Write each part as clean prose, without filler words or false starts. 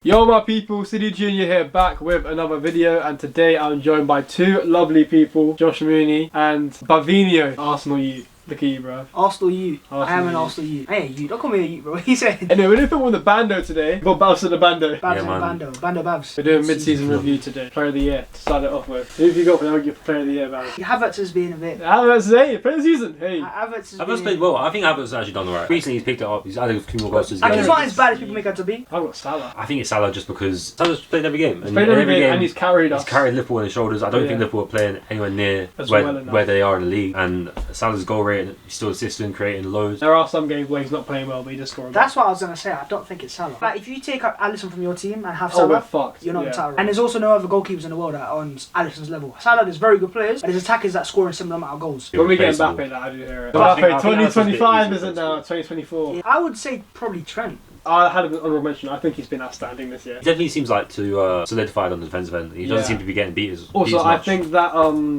Yo my people, SidhuJr here back with another video, and today I'm joined by two lovely people, Josh Mooney and Bhavs, Arsenal youth. Look at you, bro. Arsenal youth. I am an Arsenal youth. Hey, you don't call me a youth, bro. What you saying? Anyway, we're doing film with the bando today. We've got Bhavs and the bando. Bando Bhavs. We're doing mid-season review today. Player of the year to start it off with. Who have you got for player of the year, Bhavs? Havertz has been a bit. Havertz, hey, player of the season. Hey. Havertz played well. I think Havertz has actually done alright. Recently he's picked it up. He's added a few more goals to his game. It's not as bad as people make it to be. I've got Salah. I think it's Salah just because Salah's played every game. He's played every game and he's carried us. He's carried Liverpool on his shoulders. I don't think Liverpool are playing anywhere near where they are in the league. And Salah's goal rate, he's still assisting, creating loads. There are some games where he's not playing well, but he just scored. That's what I was gonna say. I don't think it's Salah. Like if you take out Alisson from your team and have Salah, you're not entitled. And there's also no other goalkeepers in the world that are on Alisson's level. Salah is very good players, but there's attackers that score a similar amount of goals. When we get Mbappe, I do hear it. Mbappe, 2025 isn't now, 2024. Yeah, I would say probably Trent. I had an honourable mention. I think he's been outstanding this year. He definitely seems like to solidified on the defensive end. He doesn't seem to be getting beat as Also, I think that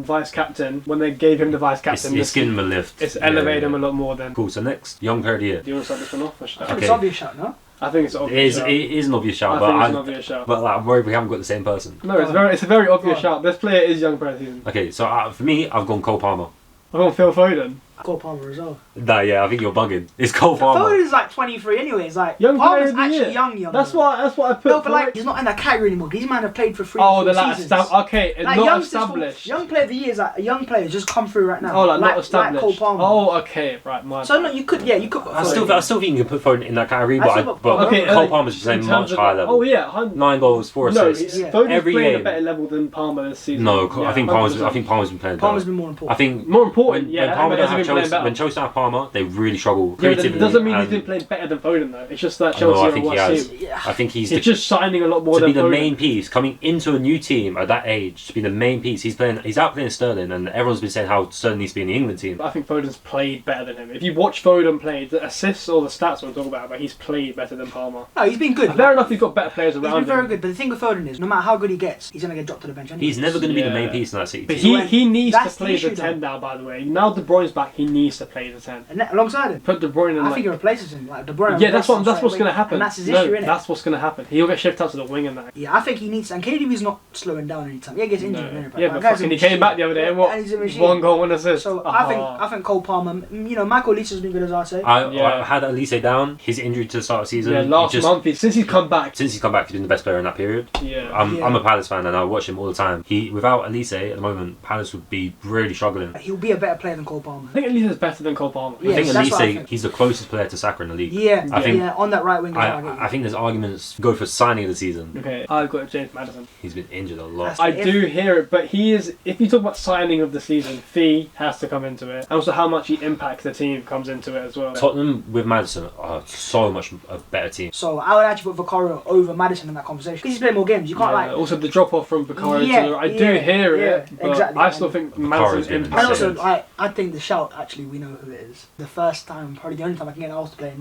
vice captain, when they gave him the vice captain, it's given him a lift. It's elevated him a lot more than. Cool. So next, young player of the year. Do you want to start this one off? Or should I? It's obvious shot, no? I think it's obvious. It is an obvious shout, but like, I'm worried we haven't got the same person. No, it's a very obvious shout. This player is young player of the season. Okay, so for me, I've gone Cole Palmer. I've gone Phil Foden. Cole Palmer as well. Nah, yeah, I think you're bugging. It's Cole Palmer. Foden's like 23 anyway. It's like young Palmer's actually young. That's what I put. No, but like he's not in that category anymore. These men have played for 3 seasons. Okay, it's not established. Young player of the year is like a young player just come through right now. Oh, like not established. Like Cole Palmer. Oh, okay, right. So no, you could. I still think you can put Foden in that category, but Cole Palmer's just playing much higher level. Oh yeah, 9 goals, 4 assists. Foden's playing a better level than Palmer this season. No, I think Palmer's been playing. Palmer's been more important. I think more important. When Palmer don't have Chelsea, when Chelsea have Palmer, they really struggle creatively. It doesn't mean he's been playing better than Foden though. It's just that Chelsea I think he has. I think he's just signing a lot more to than be the main piece coming into a new team at that age. To be the main piece, he's outplaying Sterling, and everyone's been saying how Sterling needs to be in the England team. I think Foden's played better than him. If you watch Foden play, the assists or the stats we'll talk about, but he's played better than Palmer. No, he's been good. Fair enough, he's got better players around him. He's been very good, but the thing with Foden is, no matter how good he gets, he's gonna get dropped to the bench anyway. He's never gonna be the main piece in that City team. But he needs to play the 10 now. By the way, now De Bruyne's back, he needs to play the 10. And alongside him. Put De Bruyne in. I think he replaces him. Like De Bruyne. Yeah, that's what's gonna happen. And that's his issue, innit? That's what's gonna happen. He'll get shifted out to the wing and that. Yeah, I think he needs. And KDB's not slowing down anytime. Yeah, he gets injured. Yeah, but fucking he came back the other day and what? 1 goal, 1 assist. So I think Cole Palmer. You know, Michael Elise has been good as I say. I had Elise down. His injury to the start of the season. Yeah, last month. Since he's come back, he's been the best player in that period. Yeah. I'm a Palace fan and I watch him all the time. Without Elise at the moment, Palace would be really struggling. He'll be a better player than Cole Palmer. I think Elise is better than Cole Palmer. I think Elise, he's the closest player to Saka in the league. Yeah, on that right wing. I think there's arguments go for signing of the season. Okay, I've got James Maddison. He's been injured a lot. I do hear it, but he is. If you talk about signing of the season, fee has to come into it, and also how much he impacts the team comes into it as well. Tottenham with Maddison are so much a better team. So I would actually put Vicario over Maddison in that conversation because he's playing more games. You can't also the drop off from Vicario. I do hear it, but exactly. I still think Maddison's impact. And also, I think the shout actually we know who it is. The first time, probably the only time I can get Arsenal to play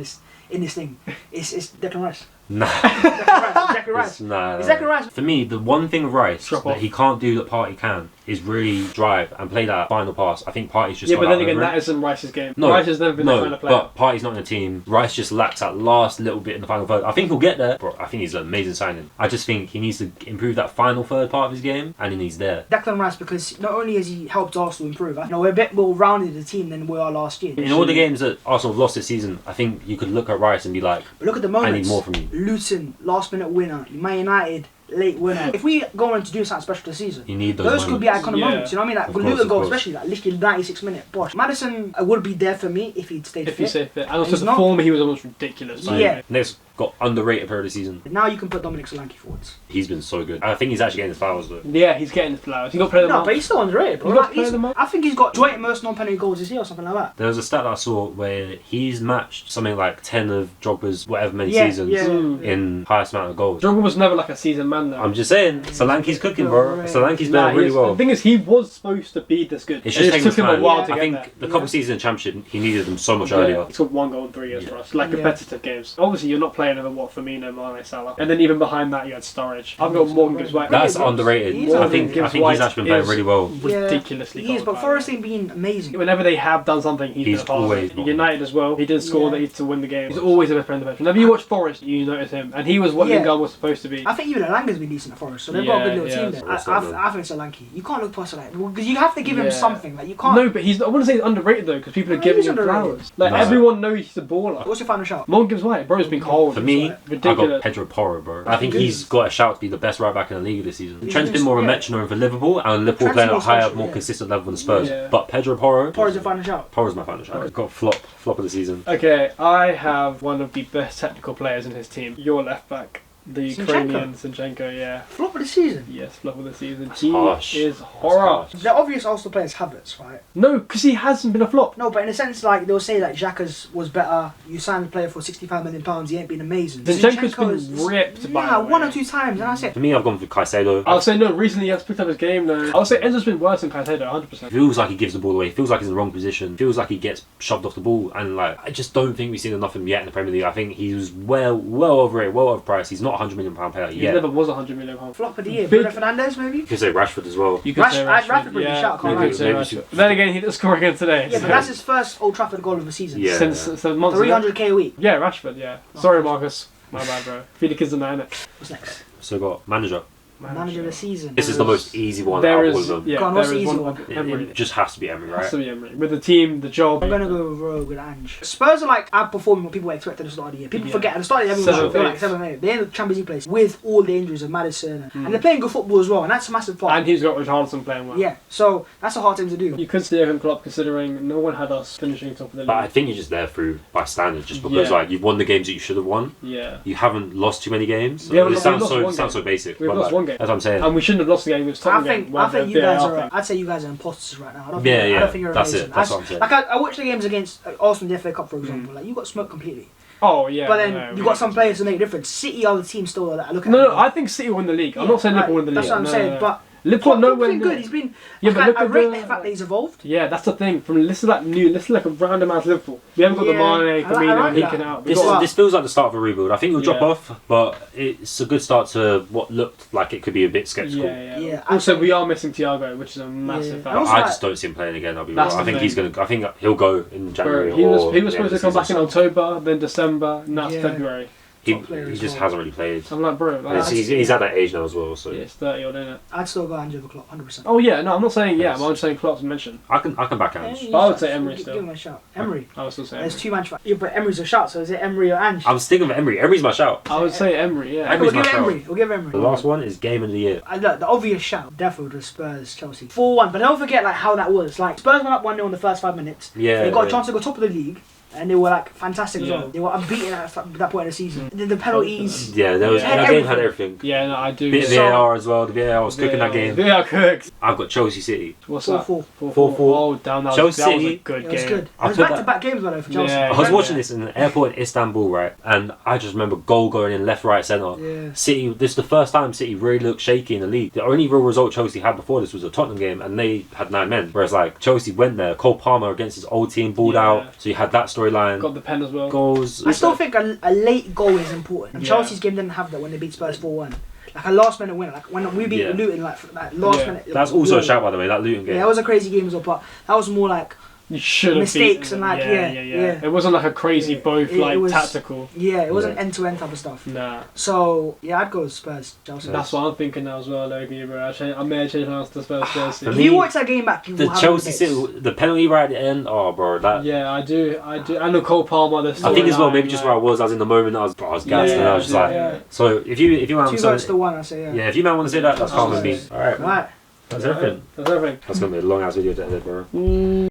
in this thing, it's Declan Rice. Nah. Declan Rice. Nah. Declan Rice. For me, the one thing of Rice that he can't do that Partey can is really drive and play that final pass. I think Partey's just but then again, that isn't Rice's game. No, Rice has never been that kind of player. But Partey's not in the team. Rice just lacks that last little bit in the final third. I think he'll get there, but I think he's an amazing signing. I just think he needs to improve that final third part of his game, and he's there. Declan Rice, because not only has he helped Arsenal improve, we're a bit more rounded a team than we are last year. In all the games that Arsenal have lost this season, I think you could look at Rice and be like, but look at the moments. I need more from you. Luton, last minute winner. Man United, late winner. If we go on to do something special this season, you need those could be iconic moments. You know what I mean? Like Luton goal, especially like literally 96-minute. Bosh. Maddison would be there for me if he'd stayed fit. If he stayed fit, and also the form he was almost ridiculous. Next got underrated player of the season. Now you can put Dominic Solanke forwards. He's been so good. I think he's actually getting his flowers though. Yeah, he's getting his flowers. He got player of the month. But he's still underrated, bro. I think he's got joint most non-penalty goals this year or something like that. There was a stat that I saw where he's matched something like 10 of Drogba's whatever many seasons in highest amount of goals. Drogba was never like a season man though. I'm just saying, Solanke's cooking, bro. Solanke's playing really well. The thing is, he was supposed to be this good. It's just taking took him a while to I get there. think the couple seasons in Championship, he needed them so much earlier. He scored 1 goal in 3 years for us. Like competitive games. Obviously, you're not playing over Firmino, Mane, Salah. And then even behind that, you had Sturridge. I've got Morgan Gibbs White. That's underrated. I think he's actually been playing really well. Ridiculously. He is, but Forest ain't been amazing. Whenever they have done something, he's been always United as well. He did score to win the game. He's always the best player in the bench. Whenever you watch Forest, you notice him, and he was what Lingard was supposed to be. I think even Alanga's been decent at Forest, so they've got a good little team there. I think Solanke. You can't look past Solanke because you have to give him something. Like you can't. No, but he's. I wouldn't say he's underrated though, because people are giving him flowers. Like everyone knows he's a baller. What's your final shout? Morgan Gibbs White, bro's been cold. For me, ridiculous. I got Pedro Porro, bro. I think he's got a shout to be the best right back in the league this season. Trent's been more of a metronome for Liverpool, and Liverpool playing at a higher, more consistent level than Spurs. But Pedro Porro. Porro's your final shout. Porro's my final shout. Got flop of the season. Okay, I have one of the best technical players in his team. Your left back. The Ukrainian Zinchenko, yeah. Flop of the season? Yes, flop of the season. That's he harsh. is horror. The obvious Arsenal players Havertz, right? No, because he hasn't been a flop. No, but in a sense, like, they'll say that Xhaka's was better. You signed a player for £65 million, he ain't been amazing. Zinchenko's been ripped by the way. 1 or 2 times, and that's it. For me, I've gone for Caicedo. I'll say no, recently he has picked up his game though. I'll say Enzo's been worse than Caicedo, 100%. Feels like he gives the ball away, feels like he's in the wrong position, feels like he gets shoved off the ball, and like, I just don't think we've seen enough of him yet in the Premier League. I think he was well overrated, well overpriced. He's not a £100 million player He yet. never was a £100 million. Flop of the year, Bruno Fernandes maybe? You could say Rashford as well. You could say Rashford pretty shout, can't lie. Then again, he did score again today. Yeah, but that's his first Old Trafford goal of the season. Yeah. Since months 300k a week. Yeah, Rashford, yeah. Sorry, Marcus. My bad, bro. Feed the kids in there, innit? What's next? So got manager. Manager of the season. This is the most easy one out of all of them. Yeah, Go on, what's the easy one? It just has to be Emery, right? Has to be Emery. With the team, the job. I'm going to go with Rogue and Ange. Spurs are like outperforming what people expected at the start of the year. People forget at the start of the year, everyone was like 7-8. They're in the Champions League place with all the injuries of Maddison. And they're playing good football as well, and that's a massive part. And he's got Richarlison playing well. Yeah, so that's a hard thing to do. You could see Jurgen Klopp considering no one had us finishing top of the league. But I think you're just there through by standards, just because like you've won the games that you should have won. Yeah. You haven't lost too many games. Yeah, it sounds so basic. We've lost one game. That's what I'm saying. And we shouldn't have lost the game. It was I think you guys are. I'd say you guys are imposters right now. I don't think you're that's amazing. it. That's what I'm saying. Like I watched the games against Arsenal in the FA Cup, for example. Like you got smoked completely. Oh yeah. But then you got some players to make a difference. City are the team still that are looking. No, I think City won the league. I'm not saying Liverpool won the league. That's what I'm saying. But Liverpool Klopp's been good. He's been. Yeah, but I rate the fact that he's evolved. Yeah, that's the thing. From this is like a random ass Liverpool. We haven't got the Mane, Firmino peeking out. This feels like the start of a rebuild. I think it'll drop off, but it's a good start to what looked like it could be a bit sceptical. Yeah. Also, we are missing Thiago, which is a massive fact. I just don't see him playing again. I'll be real. I think he'll go in January. He was supposed to come back in October, then December, now it's February. He just hasn't really played. I'm like, bro. He's at that age now as well. So yeah, it's 30 odd, isn't it? I'd still go Ange over Klopp, 100%. Oh yeah, no, I'm not saying but I'm just saying Klopp's mentioned. I can back Ange. But I would say Emery still. Give him a shout. Emery. I would still say Emery. There's 2 match. Yeah, but Emery's a shout. So is it Emery or Ange? I'm sticking with Emery. Emery's my shout. I would say Emery. Yeah. Emery's my shout. We'll give Emery. The last one is game of the year. Look, the obvious shout definitely was Spurs Chelsea 4-1. But don't forget like how that was. Like Spurs went up 1-0 in the first 5 minutes. Yeah. They got a chance to go top of the league. And they were like fantastic as well. They were unbeaten at that point in the season. The penalties. Yeah, that game had everything. Yeah, no, I do. Bit of VAR as well. The VAR was cooking that game. VAR cooked. I've got Chelsea City. What's that? 4-4. 4-4. Oh, damn, that was a good game. It was good. It was back-to-back games by the way for Chelsea. I was watching this in the airport in Istanbul, right? And I just remember goal going in left, right, centre. Yeah. City, this is the first time City really looked shaky in the league. The only real result Chelsea had before this was a Tottenham game, and they had 9 men. Whereas like Chelsea went there, Cole Palmer against his old team, balled out. So you had that storyline. Got the pen as well. Goals. I still think a late goal is important. And Chelsea's game didn't have that when they beat Spurs 4-1. Like a last minute winner. Like when we beat Luton, like last minute. That's also a shout, by the way, that Luton game. Yeah, that was a crazy game as well, but that was more like you should have mistakes and like yeah. It wasn't like a crazy both it was, tactical. Yeah, it wasn't end to end type of stuff. Nah. So yeah, I'd go with Spurs Chelsea. That's what I'm thinking now as well, Loki, bro. I may have changed my answer to Spurs Chelsea. If you watch that game back, you will have Chelsea City, the penalty right at the end. Oh, bro, that. Yeah, I do. And the Cole Palmer. I think as well, maybe just where I was in the moment. I was gassed, and I was just like. So if you want to 2 votes to 1, I say yeah. If you want to say that, that's fine with me. All right. Right. That's everything. That's everything. That's gonna be a long ass video to edit, bro.